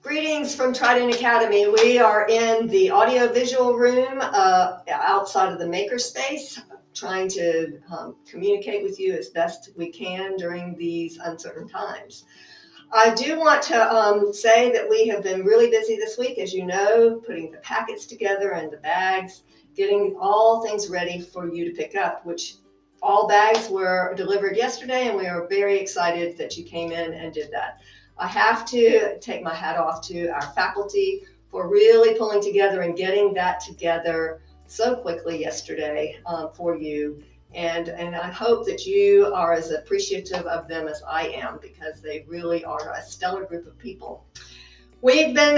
Greetings from Trident Academy. We are in the audio-visual room outside of the makerspace, trying to communicate with you as best we can during these uncertain times. I do want to say that we have been really busy this week, as you know, putting the packets together and the bags, getting all things ready for you to pick up, which all bags were delivered yesterday, and we are very excited that you came in and did that. I have to take my hat off to our faculty for really pulling together and getting that together so quickly yesterday for you. And I hope that you are as appreciative of them as I am, because they really are a stellar group of people. We've been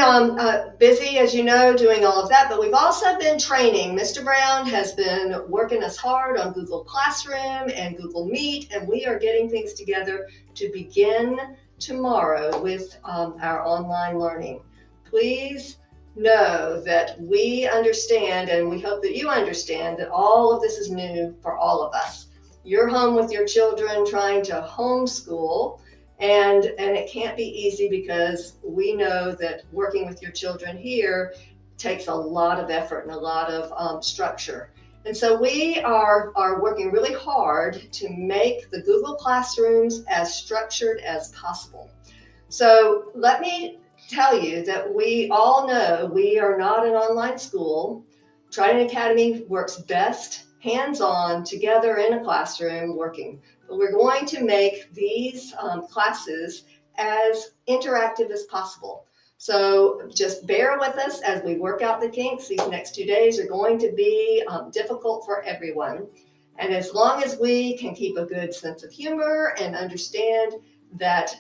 busy, as you know, doing all of that, but we've also been training. Mr. Brown has been working us hard on Google Classroom and Google Meet, and we are getting things together to begin tomorrow with our online learning. Please know that we understand, and we hope that you understand, that all of this is new for all of us. You're home with your children trying to homeschool, and it can't be easy, because we know that working with your children here takes a lot of effort and a lot of structure. And so we are working really hard to make the Google Classrooms as structured as possible. So let me tell you that we all know we are not an online school. Trident Academy works best hands-on, together in a classroom working. But we're going to make these classes as interactive as possible. So just bear with us as we work out the kinks. These next 2 days are going to be difficult for everyone. And as long as we can keep a good sense of humor and understand that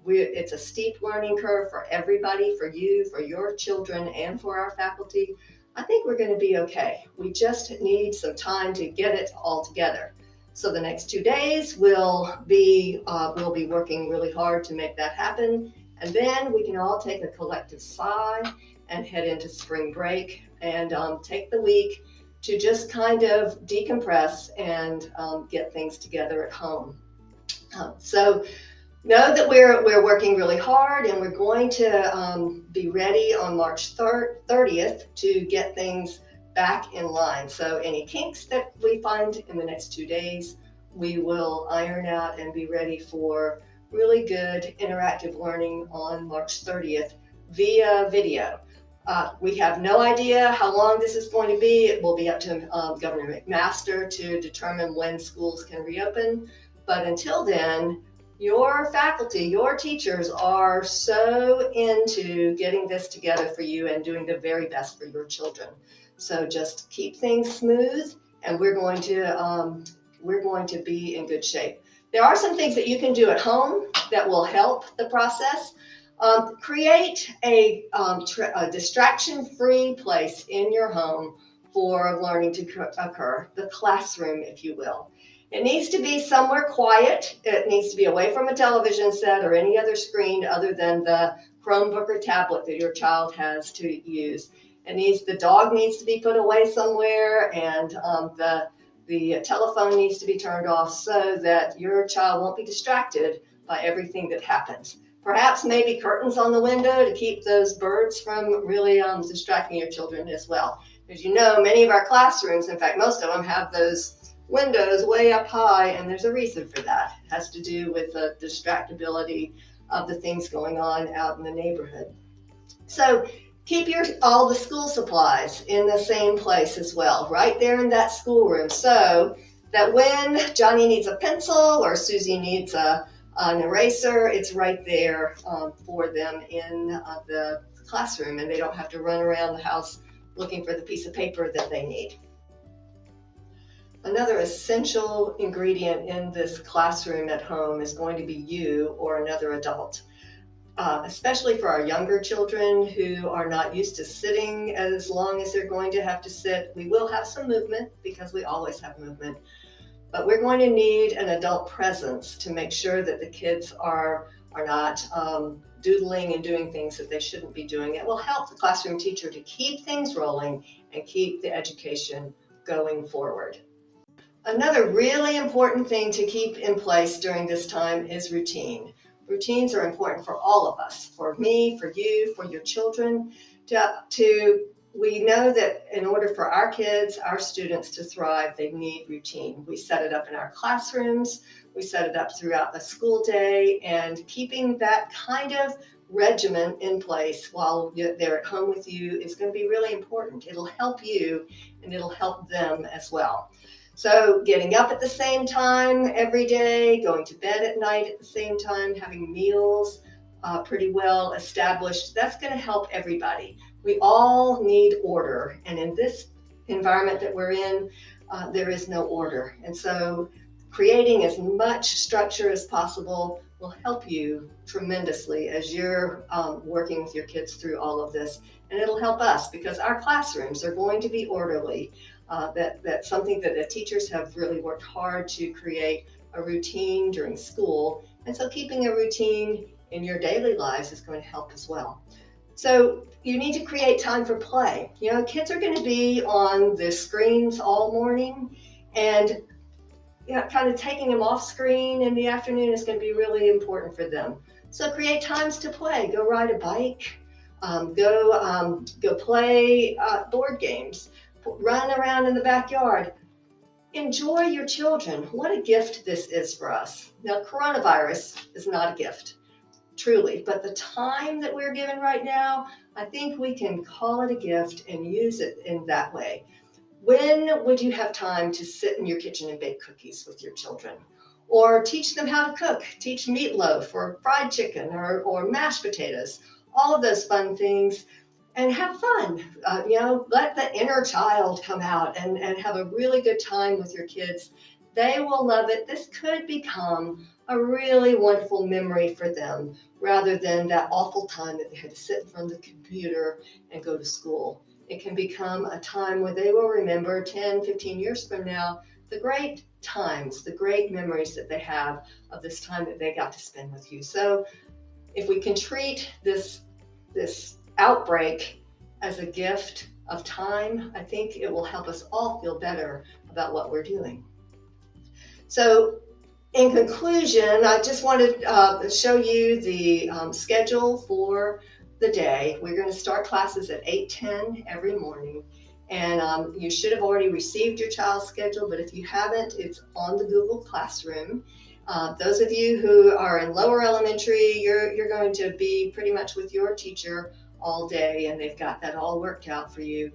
it's a steep learning curve for everybody, for you, for your children, and for our faculty, I think we're going to be okay. We just need some time to get it all together. So the next 2 days we'll be working really hard to make that happen. And then we can all take a collective sigh and head into spring break and take the week to just kind of decompress and get things together at home. So know that we're working really hard, and we're going to be ready on March 30th to get things back in line. So any kinks that we find in the next 2 days, we will iron out and be ready for really good interactive learning on March 30th via video. We have no idea how long this is going to be. It will be up to Governor McMaster to determine when schools can reopen. But until then, your faculty, your teachers are so into getting this together for you and doing the very best for your children. So just keep things smooth, and we're going to be in good shape. There are some things that you can do at home that will help the process. Create a distraction-free place in your home for learning to occur, the classroom, if you will. It needs to be somewhere quiet. It needs to be away from a television set or any other screen other than the Chromebook or tablet that your child has to use. The dog needs to be put away somewhere, and the telephone needs to be turned off so that your child won't be distracted by everything that happens. Perhaps maybe curtains on the window to keep those birds from really distracting your children as well. As you know, many of our classrooms, in fact, most of them, have those windows way up high, and there's a reason for that. It has to do with the distractibility of the things going on out in the neighborhood. So keep all the school supplies in the same place as well, right there in that schoolroom, so that when Johnny needs a pencil or Susie needs an eraser, it's right there for them in the classroom, and they don't have to run around the house looking for the piece of paper that they need. Another essential ingredient in this classroom at home is going to be you or another adult. Especially for our younger children who are not used to sitting as long as they're going to have to sit. We will have some movement, because we always have movement, but we're going to need an adult presence to make sure that the kids are not doodling and doing things that they shouldn't be doing. It will help the classroom teacher to keep things rolling and keep the education going forward. Another really important thing to keep in place during this time is routine. Routines are important for all of us, for me, for you, for your children. We know that in order for our kids, our students to thrive, they need routine. We set it up in our classrooms, we set it up throughout the school day, and keeping that kind of regimen in place while they're at home with you is going to be really important. It'll help you and it'll help them as well. So getting up at the same time every day, going to bed at night at the same time, having meals pretty well established, that's going to help everybody. We all need order, and in this environment that we're in, there is no order. And so creating as much structure as possible will help you tremendously as you're working with your kids through all of this. And it'll help us because our classrooms are going to be orderly. That's something that the teachers have really worked hard to create a routine during school. And so keeping a routine in your daily lives is going to help as well. So you need to create time for play. You know, kids are going to be on the screens all morning, and kind of taking them off screen in the afternoon is going to be really important for them. So create times to play. Go ride a bike. Go play board games. Run around in the backyard. Enjoy your children. What a gift this is for us. Now, coronavirus is not a gift, truly, but the time that we're given right now, I think we can call it a gift and use it in that way. When would you have time to sit in your kitchen and bake cookies with your children? Or teach them how to cook, teach meatloaf or fried chicken or mashed potatoes, all of those fun things, and have fun. Let the inner child come out and have a really good time with your kids. They will love it. This could become a really wonderful memory for them rather than that awful time that they had to sit in front of the computer and go to school. It can become a time where they will remember 10, 15 years from now, the great times, the great memories that they have of this time that they got to spend with you. So if we can treat this outbreak as a gift of time, I think it will help us all feel better about what we're doing. So in conclusion, I just wanted to show you the schedule for the day. We're going to start classes at 8:10 every morning, and you should have already received your child's schedule, but if you haven't, it's on the Google Classroom. Those of you who are in lower elementary, you're going to be pretty much with your teacher all day, and they've got that all worked out for you.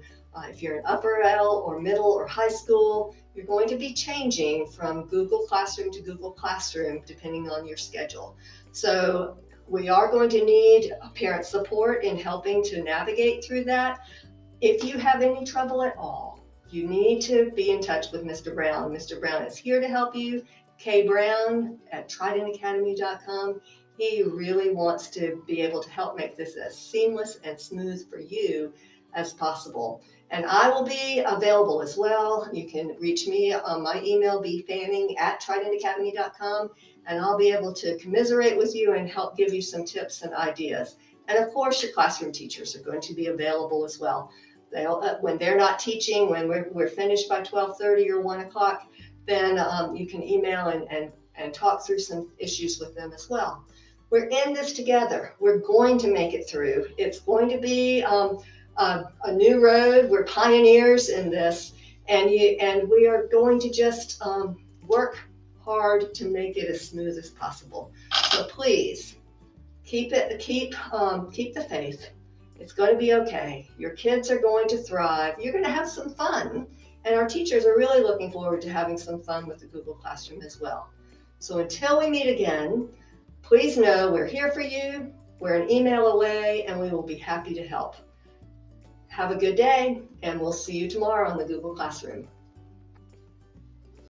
If you're in upper L or middle or high school, you're going to be changing from Google Classroom to Google Classroom depending on your schedule. So we are going to need parent support in helping to navigate through that. If you have any trouble at all, you need to be in touch with Mr. Brown. Mr. Brown is here to help you. kbrown@tridentacademy.com. He really wants to be able to help make this as seamless and smooth for you as possible. And I will be available as well. You can reach me on my email, bfanning@tridentacademy.com, and I'll be able to commiserate with you and help give you some tips and ideas. And of course, your classroom teachers are going to be available as well. When they're not teaching, when we're finished by 12:30 or 1 o'clock, then you can email and talk through some issues with them as well. We're in this together. We're going to make it through. It's going to be a new road. We're pioneers in this, and we are going to just work hard to make it as smooth as possible. So please keep the faith. It's going to be okay. Your kids are going to thrive. You're going to have some fun, and our teachers are really looking forward to having some fun with the Google Classroom as well. So until we meet again, please know we're here for you. We're an email away, and we will be happy to help. Have a good day, and we'll see you tomorrow on the Google Classroom.